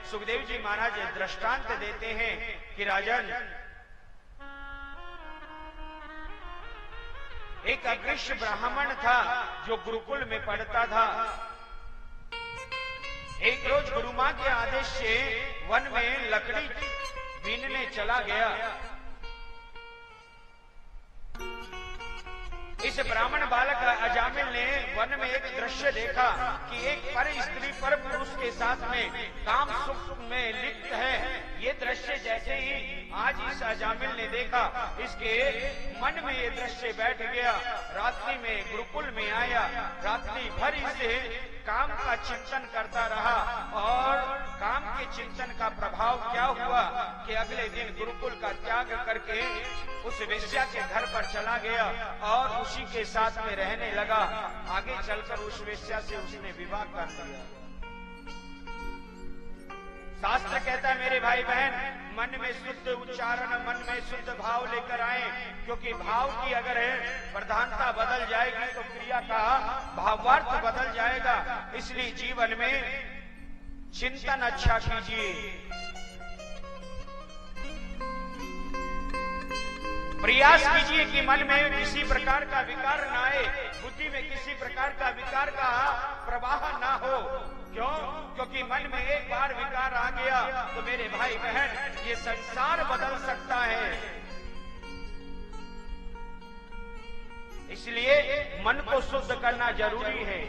सुखदेव जी महाराज दृष्टांत देते हैं कि राजन, एक अकृष्य ब्राह्मण था जो गुरुकुल में पढ़ता था। एक रोज गुरु मां के आदेश से वन में लकड़ी बीनने चला गया। इस ब्राह्मण बालक अजामिल ने वन में एक दृश्य देखा कि एक पर स्त्री पर पुरुष के साथ में काम सुख में लिप्त है। ये दृश्य जैसे ही आज इस अजामिल ने देखा, इसके मन में ये दृश्य बैठ गया। रात्रि में गुरुकुल में आया, रात्रि भर इसे काम का चिंतन करता रहा और काम के चिंतन का प्रभाव क्या हुआ कि अगले दिन गुरुकुल का त्याग करके उस वेश्या के घर पर चला गया और उसी के साथ में रहने लगा। आगे चलकर उस वेश्या से उसने विवाह कर दिया। शास्त्र कहता है मेरे भाई बहन, मन में शुद्ध उच्चारण, मन में शुद्ध भाव लेकर आए, क्योंकि भाव की अगर प्रधानता बदल जाएगी तो क्रिया का भावार्थ बदल जाएगा। इसलिए जीवन में चिंतन अच्छा कीजिए, प्रयास कीजिए कि मन में किसी प्रकार का विकार न आए, बुद्धि में किसी प्रकार का विकार का प्रवाह ना हो। क्यों? क्योंकि मन में एक बार विकार आ गया तो मेरे भाई बहन ये संसार बदल सकता है। इसलिए मन को शुद्ध करना जरूरी है।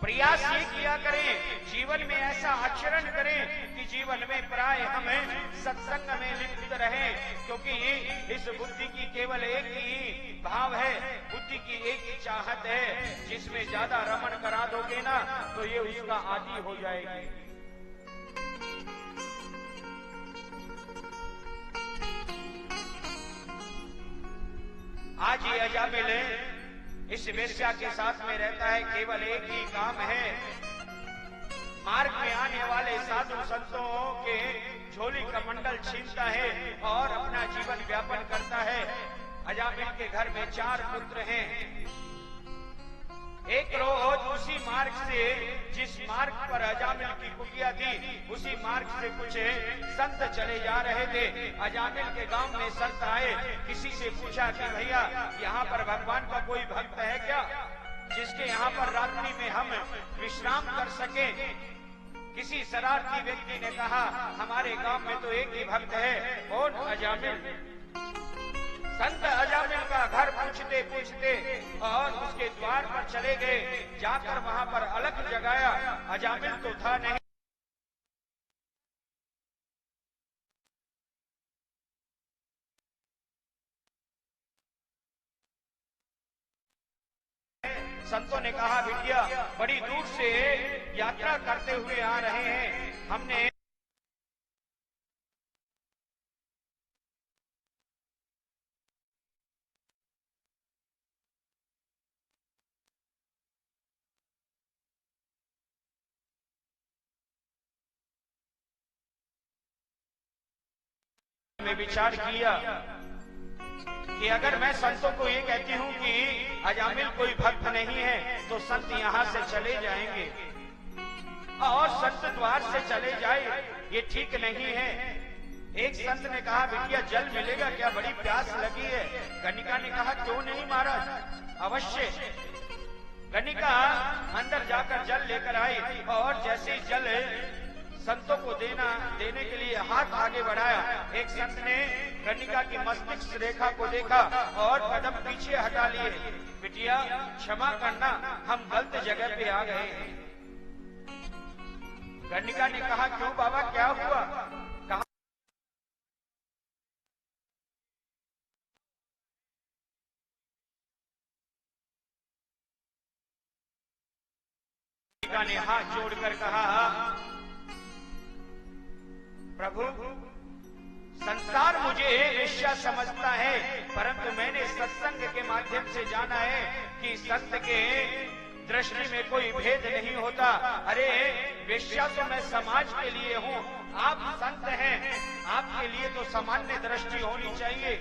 प्रयास ये किया करें, जीवन में ऐसा आचरण करें कि जीवन में प्राय हमें सत्संग में लिप्त रहें, क्योंकि इस बुद्धि की केवल एक ही भाव है, बुद्धि की एक ही चाहत है। जिसमें ज्यादा रमण करा दोगे ना तो ये उसका आदी हो जाएगी। आज ये अजामिल इस वेश्या के साथ में रहता है, केवल एक ही काम है, मार्ग में आने वाले साधु संतों के झोली का मंडल छीनता है और अपना जीवन व्यापन करता है। अजामिल के घर में 4 पुत्र हैं। एक रोज उसी मार्ग से, जिस मार्ग पर अजामिल की कुटिया थी, उसी मार्ग से कुछ संत चले जा रहे थे। अजामिल के गांव में संत आए, किसी से पूछा कि भैया यहाँ पर भगवान का कोई भक्त है क्या, जिसके यहाँ पर रात्रि में हम विश्राम कर सके। किसी शरारती व्यक्ति ने कहा हमारे गांव में तो एक ही भक्त है, कौन? अजामिल। संत अजामिल का घर पूछते पूछते और उसके द्वार पर चले गए। जाकर वहां पर अलग जगाया, अजामिल तो था नहीं। संतों ने कहा बिटिया बड़ी दूर से यात्रा करते हुए आ रहे हैं, हमने में विचार किया कि अगर मैं संतों को ये कहती हूँ कि अजामिल कोई भक्त नहीं है तो संत यहाँ से चले जाएंगे और संत द्वार से चले जाए, ये ठीक नहीं है। एक संत ने कहा बिटिया जल मिलेगा क्या, बड़ी प्यास लगी है। कनिका ने कहा क्यों नहीं महाराज, अवश्य। कनिका अंदर जाकर जल लेकर आई और जैसे जल संतों को देने के लिए हाथ आगे बढ़ाया, एक संत ने कनिका की मस्तिष्क रेखा को देखा और कदम पीछे हटा लिए। बिटिया क्षमा करना, हम गलत जगह पे आ गए। कनिका ने कहा क्यों बाबा, क्या हुआ? कहा कनिका ने हाथ जोड़कर कहा प्रभु संसार मुझे वेश्या समझता है, परंतु मैंने सत्संग के माध्यम से जाना है कि संत के दृष्टि में कोई भेद नहीं होता। अरे वेश्या तो मैं समाज के लिए हूँ, आप संत हैं, आपके लिए तो सामान्य दृष्टि होनी चाहिए।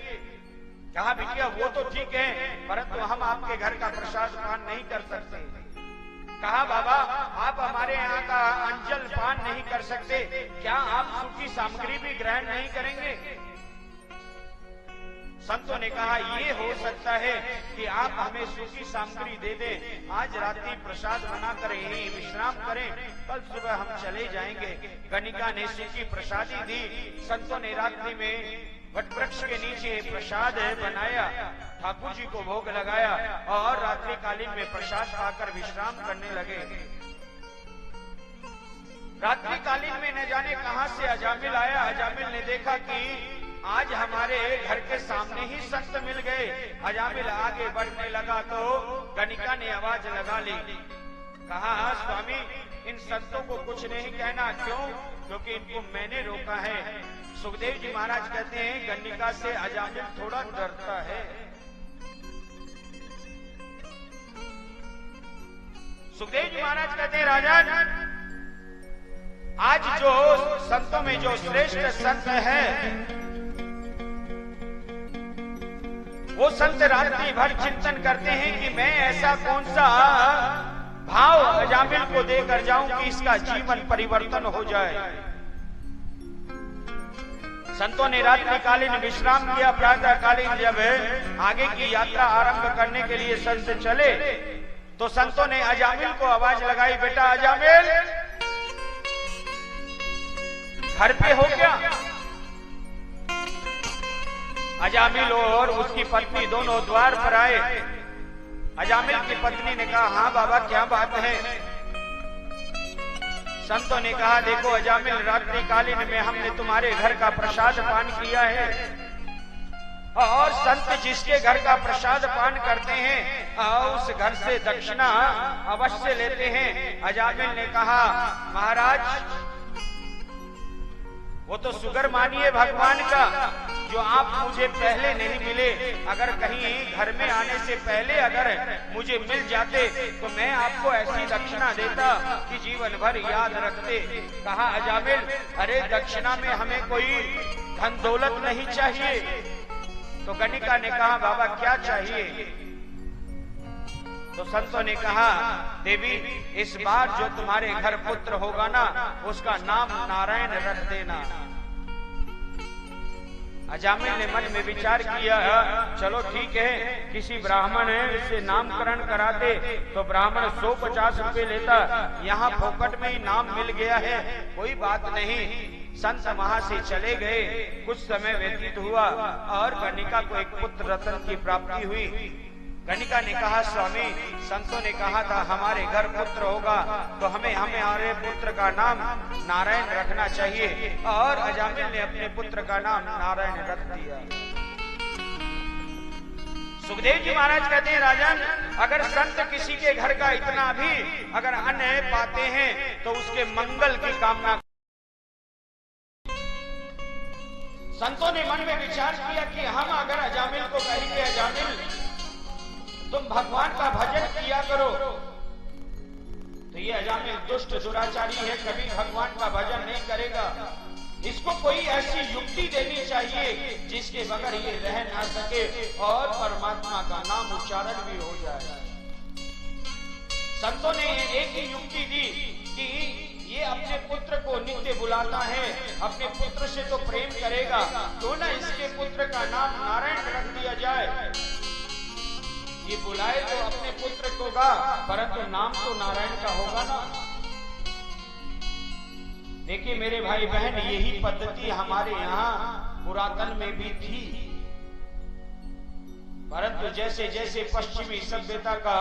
कहा बिटिया वो तो ठीक है, परंतु हम आपके घर का प्रसाद पान नहीं कर सकते। कहा बाबा आप हमारे यहाँ का हम जल पान नहीं कर सकते, क्या आप सूखी सामग्री भी ग्रहण नहीं करेंगे? संतों ने कहा ये हो सकता है कि आप हमें सूखी सामग्री दे दें, आज रात्रि प्रसाद बनाकर यहीं विश्राम करें, कल सुबह हम चले जाएंगे। गणिका ने सूखी प्रसादी दी। संतों ने रात्रि में वटवृक्ष के नीचे प्रसाद बनाया, ठाकुर जी को भोग लगाया और रात्रि कालीन में प्रसाद खाकर विश्राम करने लगे। रात्रि कालीन में न जाने कहां से अजामिल आया। अजामिल ने देखा कि आज हमारे घर के सामने ही संत मिल गए। अजामिल आगे बढ़ने लगा तो गणिका ने आवाज लगा ली, कहा स्वामी इन संतों को कुछ नहीं कहना। क्यों? क्योंकि इनको मैंने रोका है। सुखदेव जी महाराज कहते हैं गणिका से अजामिल थोड़ा डरता है। सुखदेव जी महाराज कहते हैं राजन, आज जो संतों में जो श्रेष्ठ संत है वो संत रात्रि भर चिंतन करते हैं कि मैं ऐसा कौन सा भाव अजामिल को देकर जाऊं कि इसका जीवन परिवर्तन हो जाए। संतों ने रात्रि कालीन विश्राम किया। प्रातः कालीन जब आगे की यात्रा आरंभ करने के लिए संत चले तो संतों ने अजामिल को आवाज लगाई, बेटा अजामिल घर पे हो क्या? अजामिल और उसकी पत्नी दोनों द्वार पर आए। अजामिल की पत्नी ने कहा हाँ बाबा क्या बात है? संतों ने कहा देखो अजामिल, रात्रि कालीन में हमने तुम्हारे घर का प्रसाद पान किया है और संत जिसके घर का प्रसाद पान करते हैं उस घर से दक्षिणा अवश्य लेते हैं। अजामिल ने कहा महाराज वो तो शुगर मानिए भगवान का, जो आप मुझे पहले नहीं मिले। अगर कहीं घर में आने से पहले अगर मुझे मिल जाते तो मैं आपको ऐसी दक्षिणा देता कि जीवन भर याद रखते। कहा अजामिल अरे दक्षिणा में हमें कोई धन दौलत नहीं चाहिए। तो गणिका ने कहा बाबा क्या चाहिए? तो संतों ने कहा देवी इस बार जो तुम्हारे घर पुत्र होगा ना उसका नाम नारायण रख देना। अजामिल ने मन में विचार किया चलो ठीक है, किसी ब्राह्मण से नामकरण कराते तो ब्राह्मण 150 रुपए लेता, यहाँ फोकट में ही नाम मिल गया है, कोई बात नहीं। संत वहां से चले गए। कुछ समय व्यतीत हुआ और गणिका को एक पुत्र रत्न की प्राप्ति हुई। गणिका ने कहा स्वामी संतों ने कहा था हमारे घर पुत्र होगा तो हमारे पुत्र का नाम नारायण रखना चाहिए, और अजामिल ने अपने पुत्र का नाम नारायण रख दिया। सुखदेव जी महाराज कहते हैं राजन, अगर संत किसी के घर का इतना भी अगर अन्न पाते हैं तो उसके मंगल की कामना। संतों ने मन में विचार किया कि हम अगर अजामिल को कहेंगे अजामिल तुम भगवान का भजन किया करो, तो ये अजामिल दुष्ट दुराचारी है, कभी भगवान का भजन नहीं करेगा। इसको कोई ऐसी युक्ति देनी चाहिए जिसके बगैर ये रह ना सके और परमात्मा का नाम उच्चारण भी हो जाए। संतों ने एक ही युक्ति दी कि ये अपने पुत्र को नित्य बुलाता है, अपने पुत्र से तो प्रेम करेगा, तो ना इसके पुत्र का नाम नारायण रख दिया जाए। ये बुलाए तो अपने पुत्र को होगा परंतु नाम तो नारायण का होगा ना। देखिए मेरे भाई बहन, यही पद्धति हमारे यहाँ पुरातन में भी थी, परंतु जैसे जैसे पश्चिमी सभ्यता का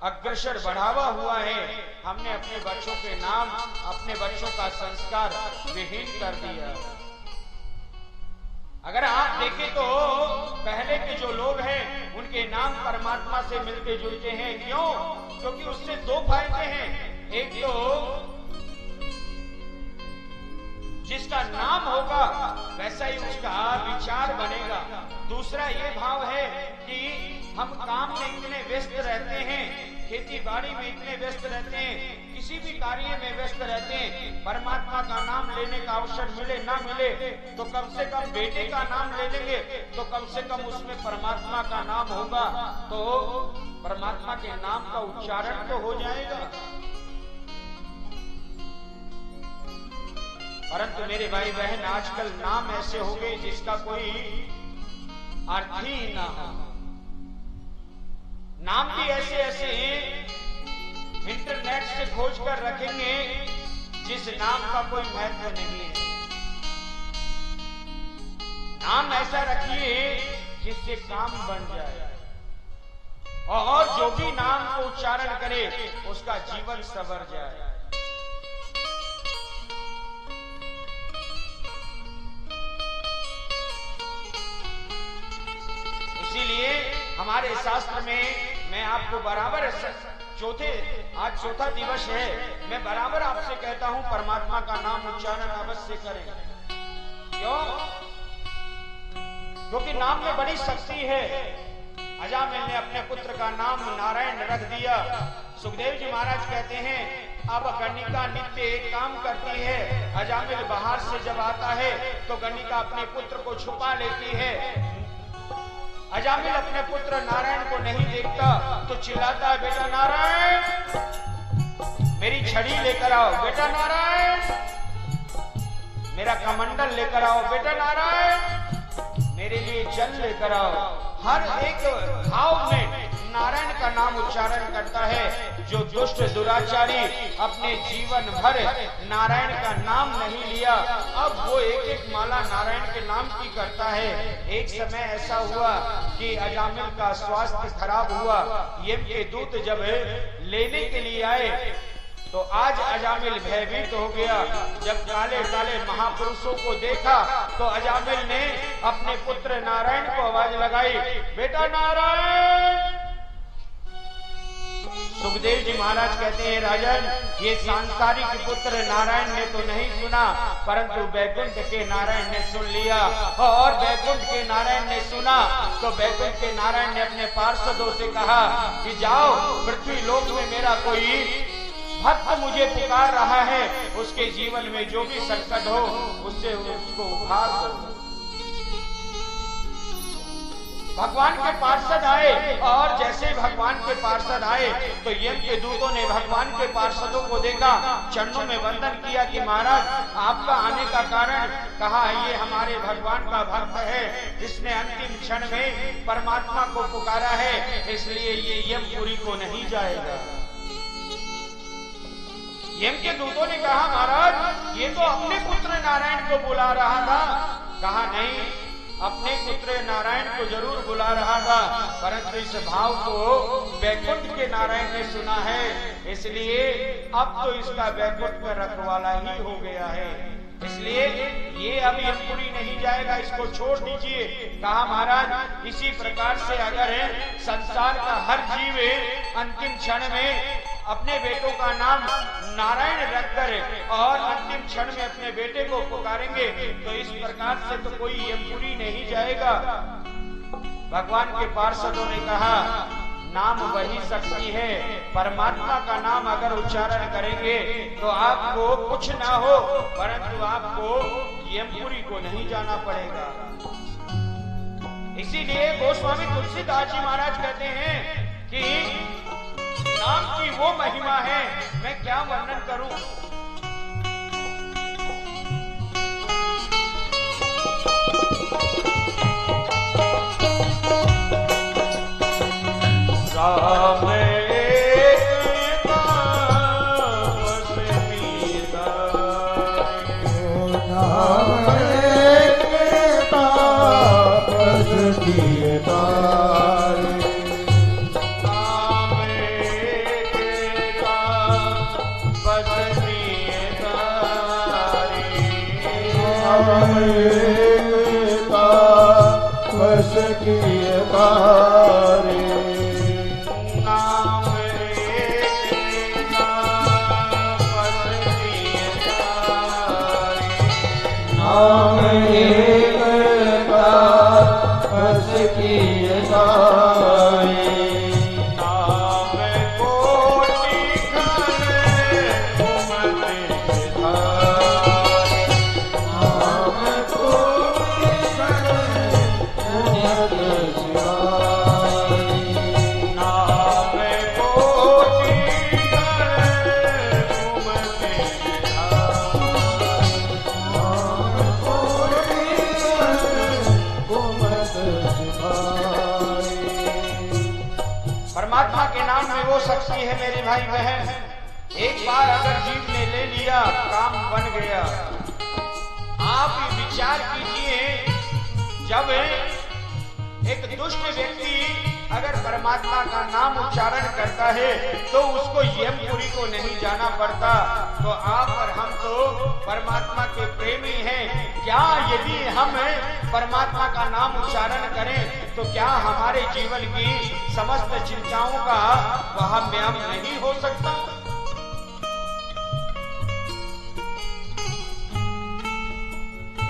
अग्रसर बढ़ावा हुआ है, हमने अपने बच्चों के नाम, अपने बच्चों का संस्कार विहीन कर दिया। अगर आप देखें तो पहले के जो लोग हैं उनके नाम परमात्मा से मिलते जुलते हैं। क्यों? क्योंकि उससे दो फायदे हैं। एक तो जिसका नाम होगा वैसा ही उसका विचार बनेगा। दूसरा ये भाव है कि हम काम में इतने व्यस्त रहते हैं, खेती बाड़ी में इतने व्यस्त रहते हैं, किसी भी कार्य में व्यस्त रहते हैं, परमात्मा का नाम लेने का अवसर मिले ना मिले तो कम से कम बेटे का नाम ले लेंगे तो कम से कम उसमें परमात्मा का नाम होगा, तो परमात्मा के नाम का उच्चारण तो हो जाएगा। परंतु मेरे भाई बहन आजकल नाम ऐसे हो गए जिसका कोई अर्थ ही ना हो। नाम भी ऐसे ऐसे इंटरनेट से खोज कर रखेंगे जिस नाम का कोई महत्व नहीं है। नाम ऐसा रखिए जिससे काम बन जाए, और जो भी नाम को उच्चारण करे उसका जीवन संवर जाए। इसीलिए हमारे शास्त्र में मैं आपको बराबर आज चौथा दिवस है, मैं बराबर आपसे कहता हूं परमात्मा का नाम उच्चारण अवश्य करें। क्यों? क्योंकि नाम में बड़ी शक्ति है। अजामिल ने अपने पुत्र का नाम नारायण रख दिया। सुखदेव जी महाराज कहते हैं अब गणिका नित्य एक काम करती है। अजामिल बाहर से जब आता है तो गणिका अपने पुत्र को छुपा लेती है। अजामिल अपने पुत्र नारायण को नहीं देखता तो चिल्लाता है, बेटा नारायण मेरी छड़ी लेकर आओ, बेटा नारायण मेरा कमंडल लेकर आओ, बेटा नारायण मेरे लिए जल लेकर आओ। हर एक भाव में नारायण का नाम उच्चारण करता है। जो दुष्ट दुराचारी अपने जीवन भर नारायण का नाम नहीं लिया, अब वो एक एक माला नारायण के नाम की करता है। एक समय ऐसा हुआ कि अजामिल का स्वास्थ्य खराब हुआ। यम के दूत जब लेने के लिए आए तो आज अजामिल भयभीत हो गया। जब काले काले महापुरुषों को देखा तो अजामिल ने अपने पुत्र नारायण को आवाज लगाई, बेटा नारायण। सुखदेव जी महाराज कहते हैं, राजन ये सांसारिक पुत्र नारायण ने तो नहीं सुना, परंतु बैकुंठ के नारायण ने सुन लिया। और बैकुंठ के नारायण ने सुना तो बैकुंठ के नारायण ने अपने पार्षदों से कहा कि जाओ पृथ्वी लोक में मेरा कोई भक्त मुझे पुकार रहा है, उसके जीवन में जो भी संकट हो उससे उसको उभार दो। भगवान के पार्षद आए, और जैसे भगवान के पार्षद आए तो यम के दूतों ने भगवान के पार्षदों को देखा, चरणों में वंदन किया कि महाराज आपका आने का कारण। कहा ये हमारे भगवान का भक्त है, इसने अंतिम क्षण में परमात्मा को पुकारा है, इसलिए ये यमपुरी को नहीं जाएगा। यम के दूतों ने कहा महाराज ये तो अपने पुत्र नारायण को बुला रहा था। कहा नहीं, अपने पुत्र नारायण को जरूर बुला रहा था, परंतु इस भाव को बैकुंठ के नारायण ने सुना है, इसलिए अब तो इसका बैकुंठ में रखवाला ही हो गया है, इसलिए ये अब यमपुरी नहीं जाएगा, इसको छोड़ दीजिए। कहा महाराज इसी प्रकार से अगर संसार का हर जीव अंतिम क्षण में अपने बेटों का नाम नारायण रखकर और अंतिम क्षण में अपने बेटे को पुकारेंगे तो इस प्रकार से तो कोई यमपुरी नहीं जाएगा। भगवान के पार्षदों ने कहा नाम वही शक्ति है, परमात्मा का नाम अगर उच्चारण करेंगे तो आपको कुछ ना हो, परंतु आपको यमपुरी को नहीं जाना पड़ेगा। इसीलिए गोस्वामी तुलसीदास जी महाराज कहते हैं कि नाम की वो महिमा है, मैं क्या वर्णन करूं। राम के नाम में वो शक्ति है मेरे भाई बहन, एक बार अगर जीव ने ले लिया काम बन गया। आप विचार कीजिए, जब एक दुष्ट व्यक्ति अगर परमात्मा का नाम उच्चारण करता है तो उसको यमपुरी को नहीं जाना पड़ता। तो आप और हम तो परमात्मा के प्रेमी हैं, क्या यदि हम परमात्मा का नाम उच्चारण करें तो क्या हमारे जीवन की समस्त चिंताओं का वह व्यायाम नहीं हो सकता?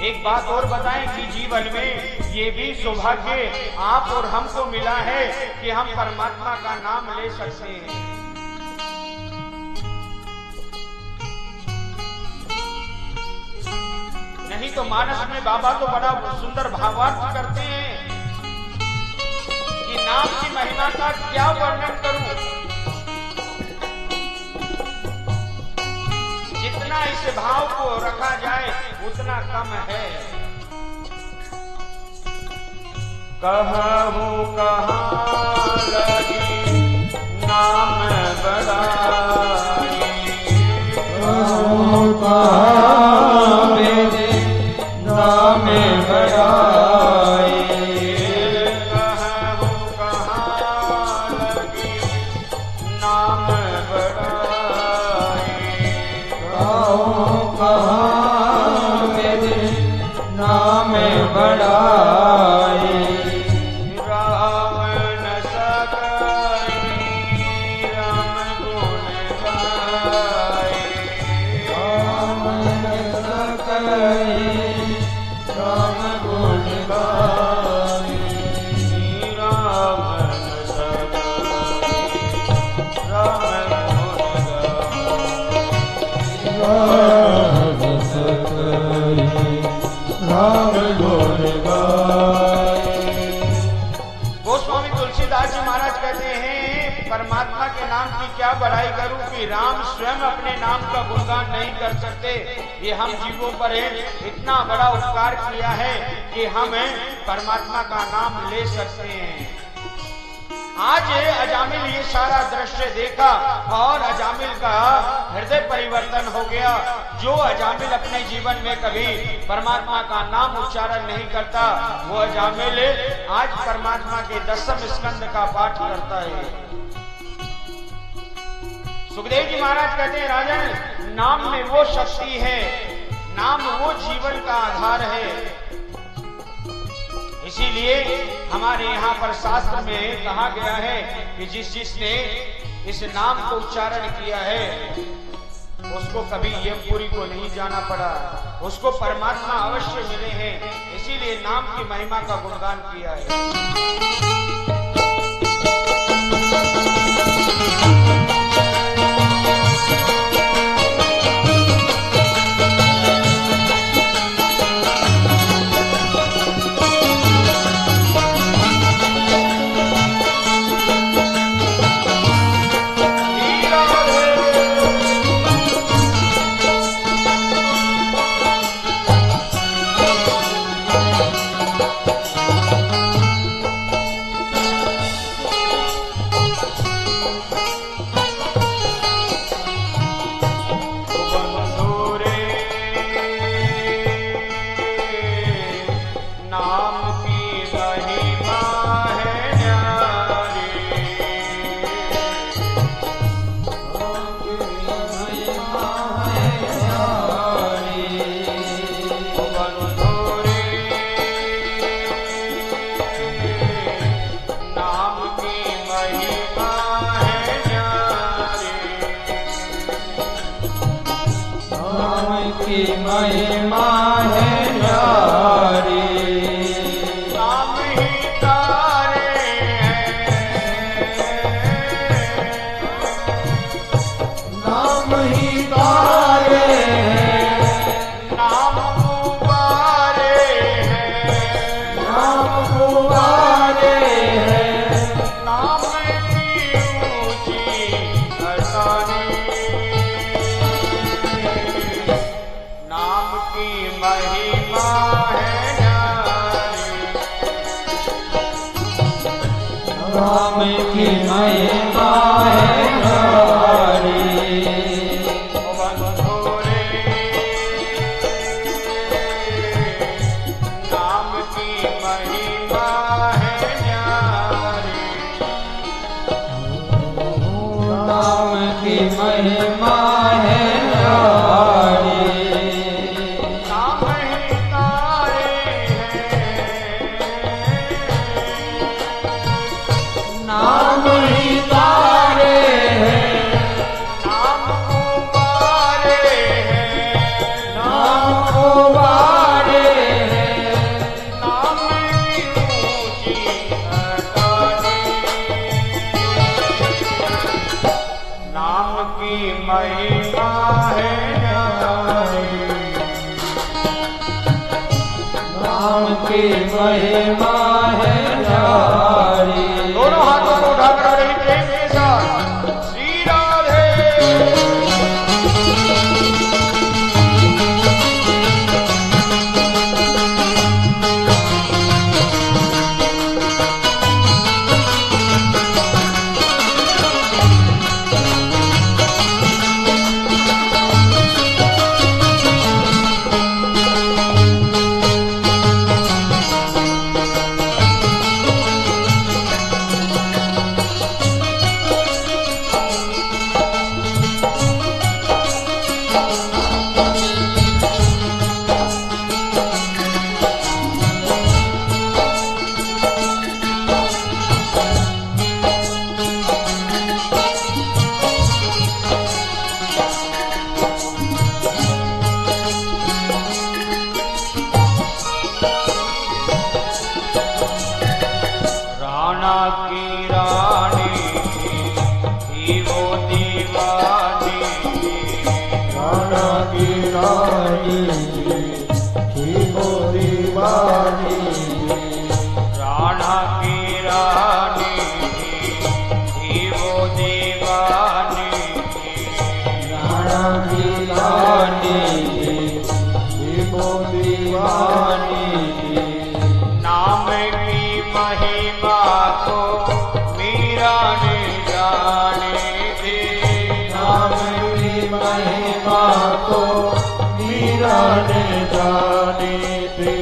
एक बात और बताएं कि जीवन में ये भी सौभाग्य आप और हमको मिला है कि हम परमात्मा का नाम ले सकते हैं। नहीं तो मानस में बाबा तो बड़ा सुंदर भावार्थ करते हैं कि नाम की महिमा का क्या वर्णन करूं, जितना इस भाव को रखा जाए उतना कम है। कहूं कहाँ लगी नाम बड़ाई, कहूं कहाँ मेरे नाम बड़ाई, कहूं कहाँ लगी नाम बड़ाई, कहूं कहाँ मेरे नाम बड़ाई, राम न सकई राम गुण गाई, राम न सकई राम गुण गाई, राम न सकई राम गुण गाई, राम न सकई राम गुण गाई। गोस्वामी तुलसीदास जी महाराज कहते हैं, परमात्मा के नाम की क्या बड़ाई करूं कि राम स्वयं अपने नाम का गुणगान नहीं कर सकते। ये हम जीवों पर इतना बड़ा उपकार किया है कि हम परमात्मा का नाम ले सकते हैं। आज अजामिल ये सारा दृश्य देखा और अजामिल का हृदय परिवर्तन हो गया। जो अजामिल अपने जीवन में कभी परमात्मा का नाम उच्चारण नहीं करता, वो अजामिल आज परमात्मा के 10वें स्कंद का पाठ करता है। सुखदेव जी महाराज कहते हैं, राजन नाम में वो शक्ति है, नाम वो जीवन का आधार है। इसीलिए हमारे यहाँ पर शास्त्र में कहा गया है कि जिसने इस नाम को उच्चारण किया है उसको कभी यमपुरी को नहीं जाना पड़ा, उसको परमात्मा अवश्य मिले हैं। इसीलिए नाम की महिमा का गुणगान किया है। महिमा है न्यारी, नाम ही तारे नाम ही तारे नाम कुवारे नाम कुवारे नाम की ऊंची असानी, नाम की महिमा है न्यारी, नाम की महिमा महिमा है न्यारी। नाम ही तारे हैं, नाम ही तारे हैं, नाम उबारे हैं, नाम उबारे हैं, नाम की ऊंची अटारी। नाम की महिमा है न्यारी। नाम की महिमा है न्यारी। दोनों हाथों को उठाकर बड़े ही प्रेम के साथ श्री राधे। राणा की रानी थी वो दीवानी, राणा की रानी थी वो दीवानी। राणा की रानी थी वो दीवानी। राणा की रानी थी वो दीवानी। नाम की महिमा को मीरा ने जाने दी। नाम की महिमा को मीरा ने जाने दी।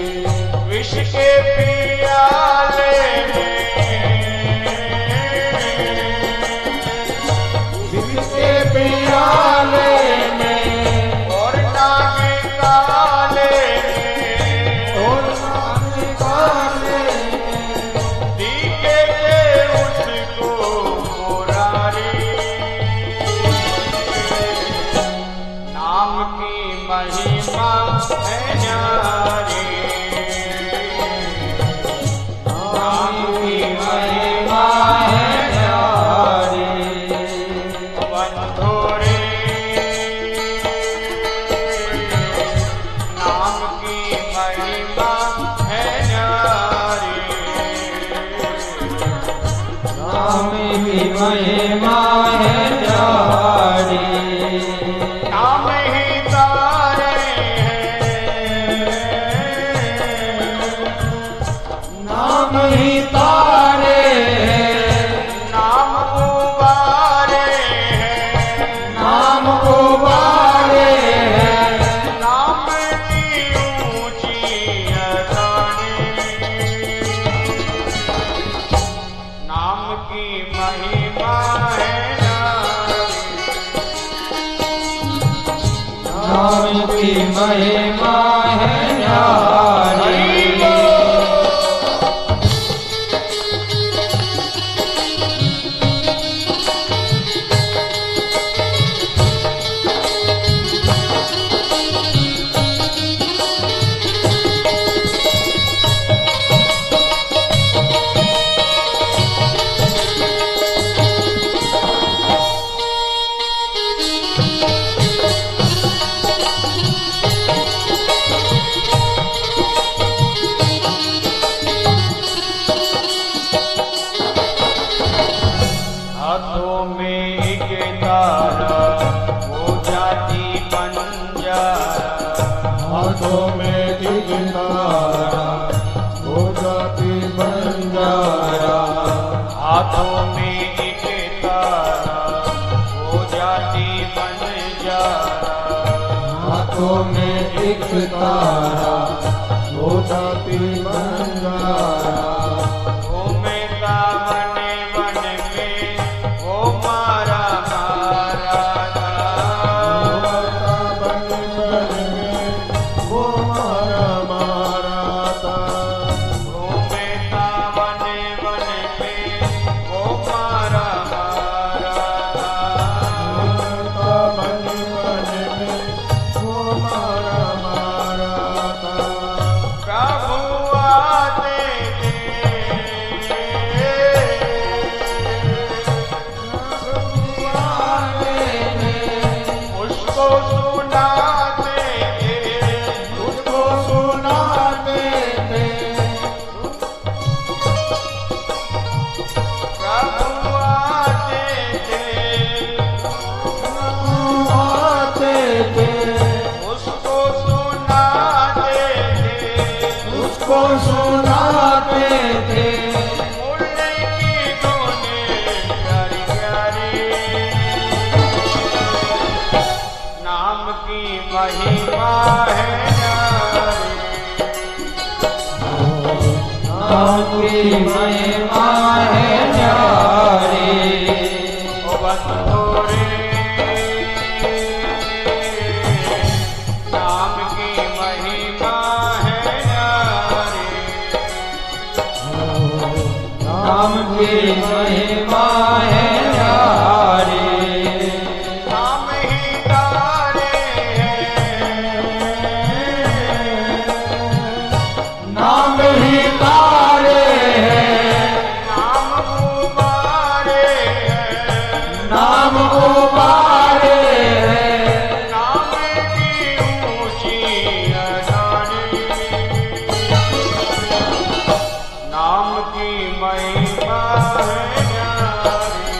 विष के पियाले में, विष के पियाले में, और नाग काले में, और नाग काले में, दीके थे उसको मुरारी। नाम की महिमा है न्यारी। नाम की महिमा है न्यारी। बंधुरे नाम की महिमा है न्यारी। नाम की महिमा है न्यारी। नाम ही तारे हैं, नाम ही तारे हैं, नाम उबारे हैं, नाम उबारे हैं, नाम की ऊंची अटारी। नाम की महिमा है न्यारी। नाम की महिमा है न्यारी। हाथों में एक तारा वो जाति बंजारा। हाथों में एक तारा हो जाती बंजारा। हाथों में एक तारा वो जाति बंजारा। हाथों में एक तारा हो जाती बंजारा। घूमेगा वन वन में वो मारा मारा था। सुनाते थे। बोलने की दोने प्यारी प्यारी, नाम की महिमा है न्यारी। नाम की महिमा है न्यारी। ओ बंधुरे, नाम की महिमा है न्यारी। नाम की महिमा है न्यारी। नाम ही तारे नाम ही तारे नाम गुबारे नाम उबारे नाम की ऊंची अडानी। नाम की महिमा है न्यारी।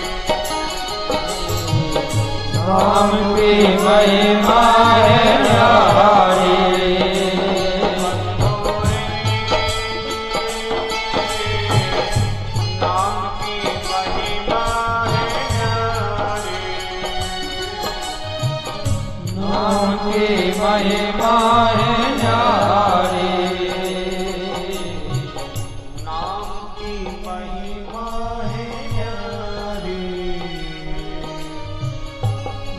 नाम की महिमा है न्यारी। नाम की महिमा है न्यारी। नाम की महिमा है न्यारी। नाम की महिमा है न्यारी।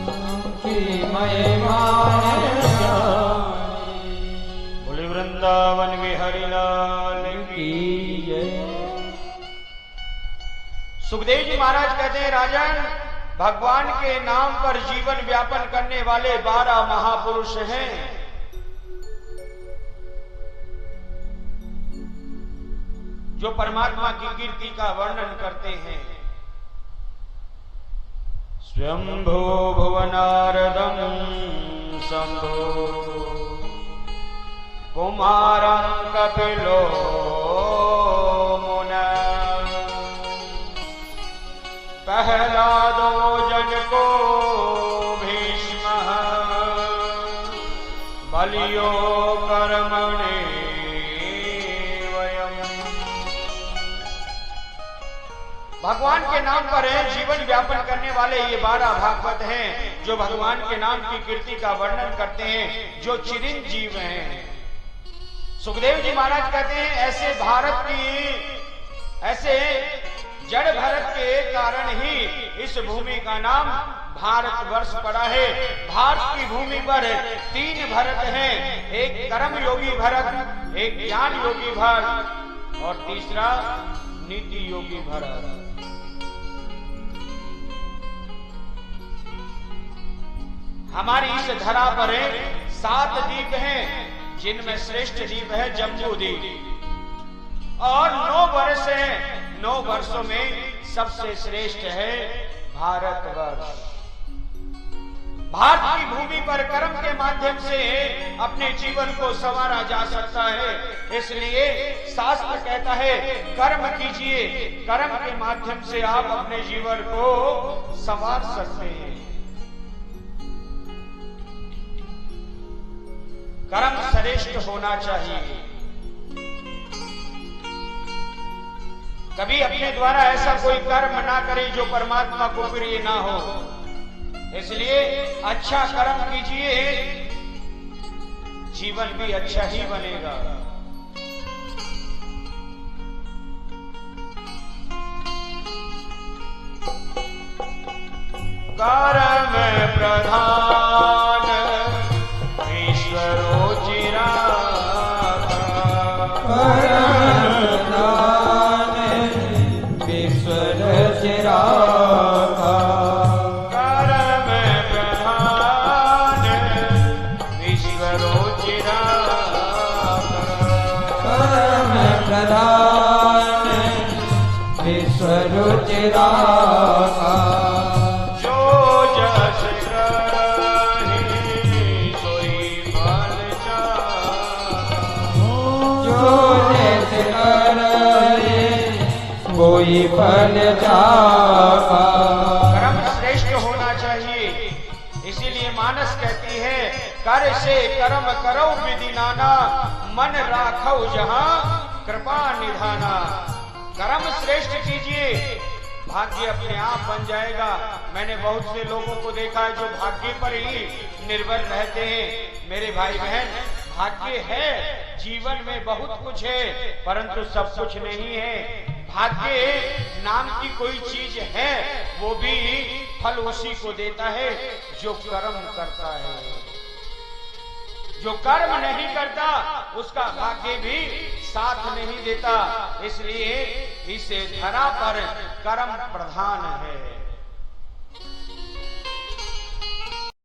नाम की महिमा है न्यारी। बोले वृंदावन बिहारी लाल की। सुखदेव जी महाराज कहते हैं, राजन, भगवान के नाम पर जीवन व्यापन करने वाले 12 महापुरुष हैं। जो परमात्मा की कीर्ति का वर्णन करते हैं। स्वयंभो भुवनारदम शंभो कुमारं कपिलो मुना। प्रहलादो जनको भीष्मः बलियो कर्मणे वयम्। भगवान के नाम पर जीवन व्यापन करने वाले ये 12 भागवत हैं, जो भगवान के नाम की कीर्ति का वर्णन करते हैं, जो चिरंजीव हैं। सुखदेव जी महाराज कहते हैं, ऐसे भारत की, ऐसे जड़ भरत के कारण ही इस भूमि का नाम भारतवर्ष पड़ा है। भारत की भूमि पर 3 भरत हैं, एक कर्म योगी भरत, एक ज्ञान योगी भरत और तीसरा नीति योगी भरत। हमारी इस धरा पर 7 द्वीप हैं, जिनमें श्रेष्ठ द्वीप है जम्बू द्वीप और 9 वर्ष है। 9 वर्षों में सबसे श्रेष्ठ है भारतवर्ष। भारत की भूमि पर कर्म के माध्यम से अपने जीवन को संवारा जा सकता है। इसलिए शास्त्र कहता है, कर्म कीजिए, कर्म के माध्यम से आप अपने जीवन को संवार सकते हैं। कर्म श्रेष्ठ होना चाहिए। कभी अपने द्वारा ऐसा कोई कर्म ना करे जो परमात्मा को प्रिय ना हो। इसलिए अच्छा कर्म कीजिए, जीवन भी अच्छा ही बनेगा। कर्म प्रधान ईश्वरो चिराग। कर्म प्रधान ईश्वरो चिराग। कर्म प्रधान ईश्वरो चिराग। जो जस करहि सोई फल चाहा। जो जस करहि कोई फल चाहा। कर्म श्रेष्ठ होना चाहिए। इसीलिए मानस कहती है, कर से कर्म करो विधि नाना, मन राखो जहां कृपा निधाना। कर्म श्रेष्ठ कीजिए, भाग्य अपने आप बन जाएगा। मैंने बहुत से लोगों को देखा है जो भाग्य पर ही निर्भर रहते हैं। मेरे भाई बहन, भाग्य है, जीवन में बहुत कुछ है, परंतु सब कुछ नहीं है। भाग्य नाम की कोई चीज है, वो भी फल उसी को देता है जो कर्म करता है। जो कर्म नहीं करता उसका भाग्य भी साथ नहीं देता। इसलिए इस धरा पर कर्म प्रधान है।